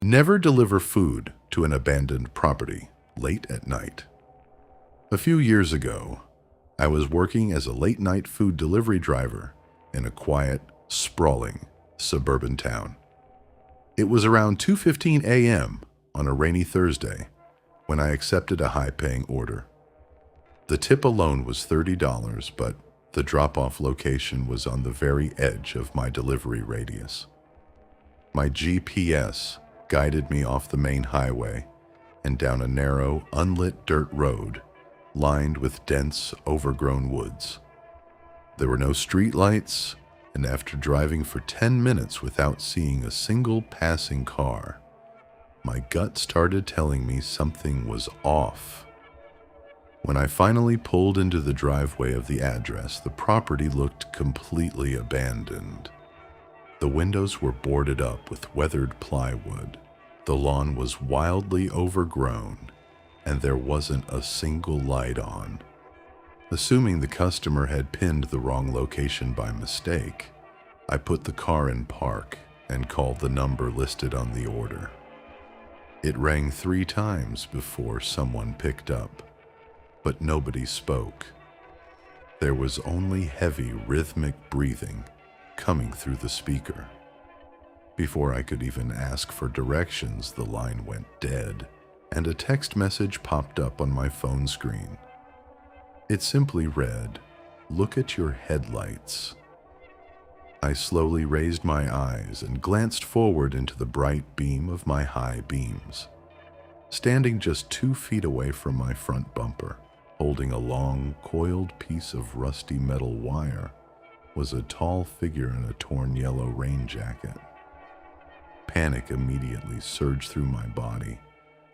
Never deliver food to an abandoned property late at night. A few years ago, I was working as a late-night food delivery driver in a quiet, sprawling suburban town. It was around 2:15 a.m. on a rainy Thursday when I accepted a high-paying order. The tip alone was $30, but the drop-off location was on the very edge of my delivery radius. My GPS guided me off the main highway and down a narrow, unlit dirt road lined with dense, overgrown woods. There were no streetlights, and after driving for 10 minutes without seeing a single passing car, my gut started telling me something was off. When I finally pulled into the driveway of the address, the property looked completely abandoned. The windows were boarded up with weathered plywood. The lawn was wildly overgrown, and there wasn't a single light on. Assuming the customer had pinned the wrong location by mistake, I put the car in park and called the number listed on the order. It rang 3 times before someone picked up, but nobody spoke. There was only heavy, rhythmic breathing coming through the speaker. Before I could even ask for directions, the line went dead, and a text message popped up on my phone screen. It simply read, "Look at your headlights." I slowly raised my eyes and glanced forward into the bright beam of my high beams. Standing just 2 feet away from my front bumper, holding a long, coiled piece of rusty metal wire, was a tall figure in a torn yellow rain jacket. Panic immediately surged through my body.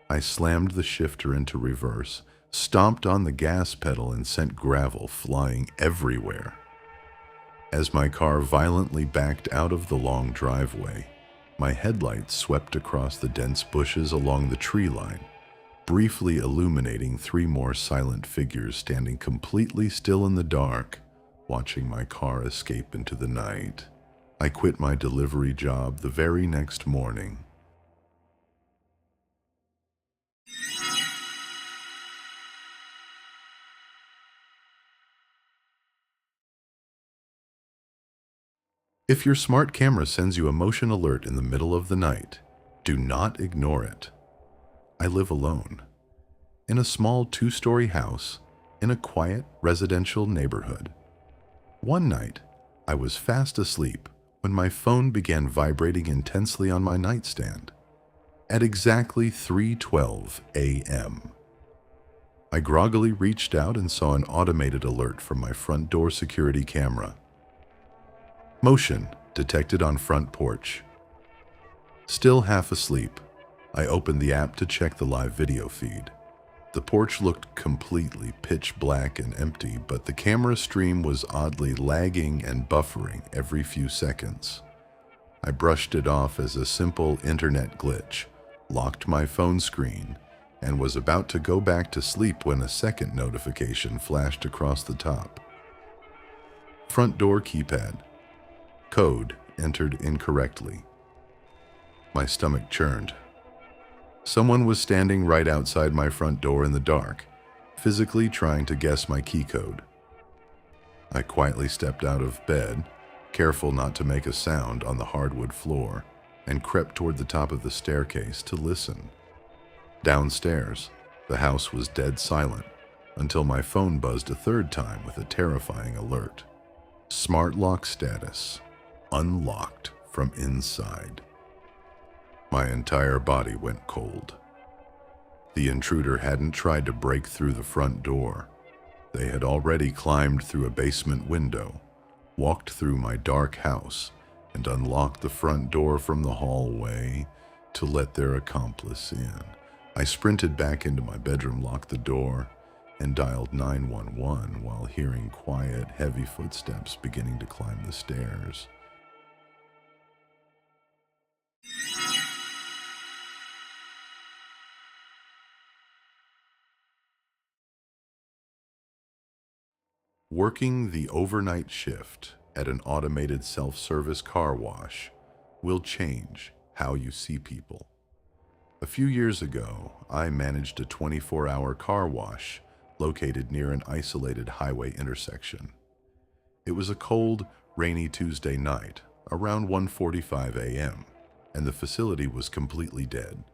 I slammed the shifter into reverse, stomped on the gas pedal, and sent gravel flying everywhere. As my car violently backed out of the long driveway, my headlights swept across the dense bushes along the tree line, briefly illuminating 3 more silent figures standing completely still in the dark, watching my car escape into the night. I quit my delivery job the very next morning. If your smart camera sends you a motion alert in the middle of the night, do not ignore it. I live alone, in a small 2-story house in a quiet residential neighborhood. One night, I was fast asleep when my phone began vibrating intensely on my nightstand. At exactly 3:12 a.m., I groggily reached out and saw an automated alert from my front door security camera. Motion detected on front porch. Still half asleep, I opened the app to check the live video feed. The porch looked completely pitch black and empty, but the camera stream was oddly lagging and buffering every few seconds. I brushed it off as a simple internet glitch, locked my phone screen, and was about to go back to sleep when a second notification flashed across the top. Front door keypad. Code entered incorrectly. My stomach churned. Someone was standing right outside my front door in the dark, physically trying to guess my key code. I quietly stepped out of bed, careful not to make a sound on the hardwood floor, and crept toward the top of the staircase to listen. Downstairs, the house was dead silent until my phone buzzed a 3rd time with a terrifying alert. Smart lock status unlocked from inside. My entire body went cold. The intruder hadn't tried to break through the front door. They had already climbed through a basement window, walked through my dark house, and unlocked the front door from the hallway to let their accomplice in. I sprinted back into my bedroom, locked the door, and dialed 911 while hearing quiet, heavy footsteps beginning to climb the stairs. Working the overnight shift at an automated self-service car wash will change how you see people. A few years ago, I managed a 24-hour car wash located near an isolated highway intersection. It was a cold, rainy Tuesday night, around 1:45 a.m., and the facility was completely dead.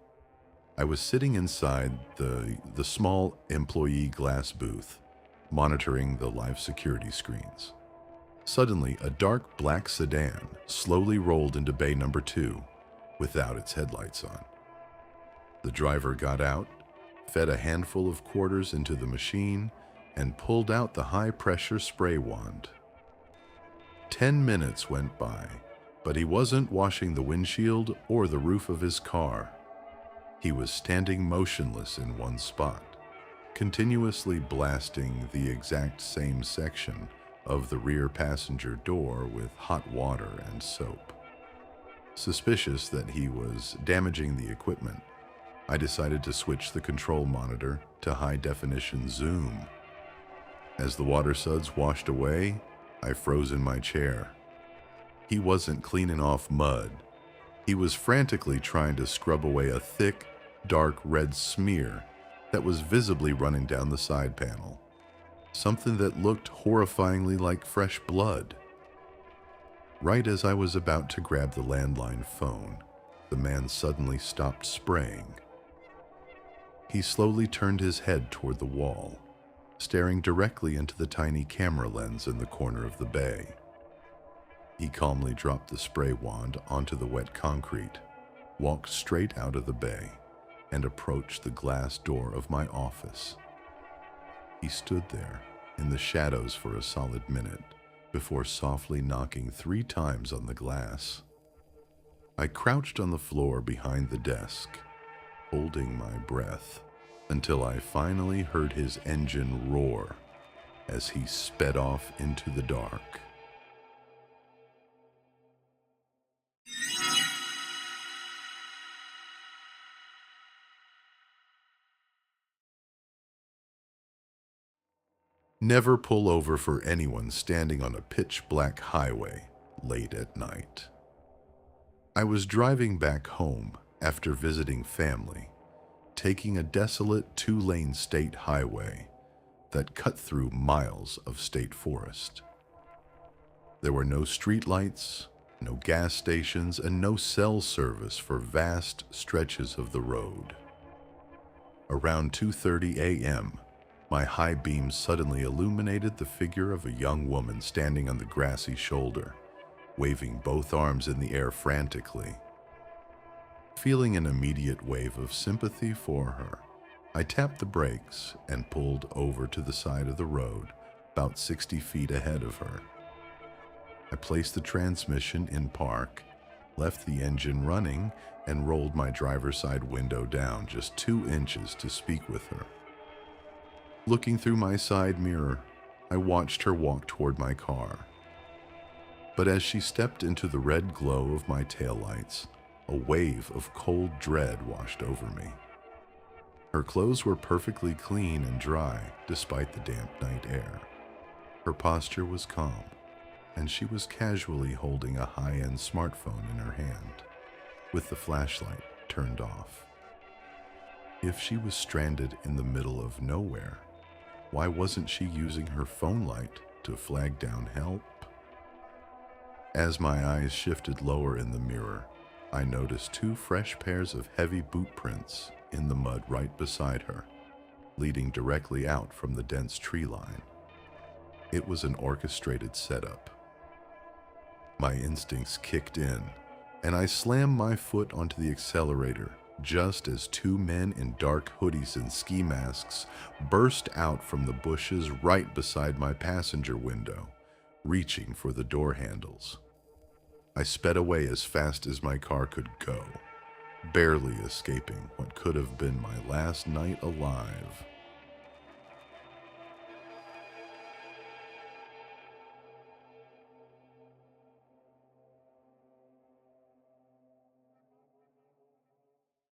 I was sitting inside the small employee glass booth, monitoring the live security screens. Suddenly, a dark black sedan slowly rolled into bay number 2 without its headlights on. The driver got out, fed a handful of quarters into the machine, and pulled out the high-pressure spray wand. 10 minutes went by, but he wasn't washing the windshield or the roof of his car. He was standing motionless in one spot, continuously blasting the exact same section of the rear passenger door with hot water and soap. Suspicious that he was damaging the equipment, I decided to switch the control monitor to high-definition zoom. As the water suds washed away, I froze in my chair. He wasn't cleaning off mud. He was frantically trying to scrub away a thick, dark red smear that was visibly running down the side panel. Something that looked horrifyingly like fresh blood. Right as I was about to grab the landline phone, the man suddenly stopped spraying. He slowly turned his head toward the wall, staring directly into the tiny camera lens in the corner of the bay. He calmly dropped the spray wand onto the wet concrete, walked straight out of the bay, and approached the glass door of my office. He stood there in the shadows for a solid minute before softly knocking 3 times on the glass. I crouched on the floor behind the desk, holding my breath until I finally heard his engine roar as he sped off into the dark. Never pull over for anyone standing on a pitch-black highway late at night. I was driving back home after visiting family, taking a desolate 2-lane state highway that cut through miles of state forest. There were no streetlights, no gas stations, and no cell service for vast stretches of the road. Around 2:30 a.m., my high beam suddenly illuminated the figure of a young woman standing on the grassy shoulder, waving both arms in the air frantically. Feeling an immediate wave of sympathy for her, I tapped the brakes and pulled over to the side of the road, about 60 feet ahead of her. I placed the transmission in park, left the engine running, and rolled my driver's side window down just 2 inches to speak with her. Looking through my side mirror, I watched her walk toward my car. But as she stepped into the red glow of my taillights, a wave of cold dread washed over me. Her clothes were perfectly clean and dry despite the damp night air. Her posture was calm, and she was casually holding a high-end smartphone in her hand, with the flashlight turned off. If she was stranded in the middle of nowhere, why wasn't she using her phone light to flag down help? As my eyes shifted lower in the mirror, I noticed 2 fresh pairs of heavy boot prints in the mud right beside her, leading directly out from the dense tree line. It was an orchestrated setup. My instincts kicked in, and I slammed my foot onto the accelerator just as 2 men in dark hoodies and ski masks burst out from the bushes right beside my passenger window, reaching for the door handles. I sped away as fast as my car could go, barely escaping what could have been my last night alive.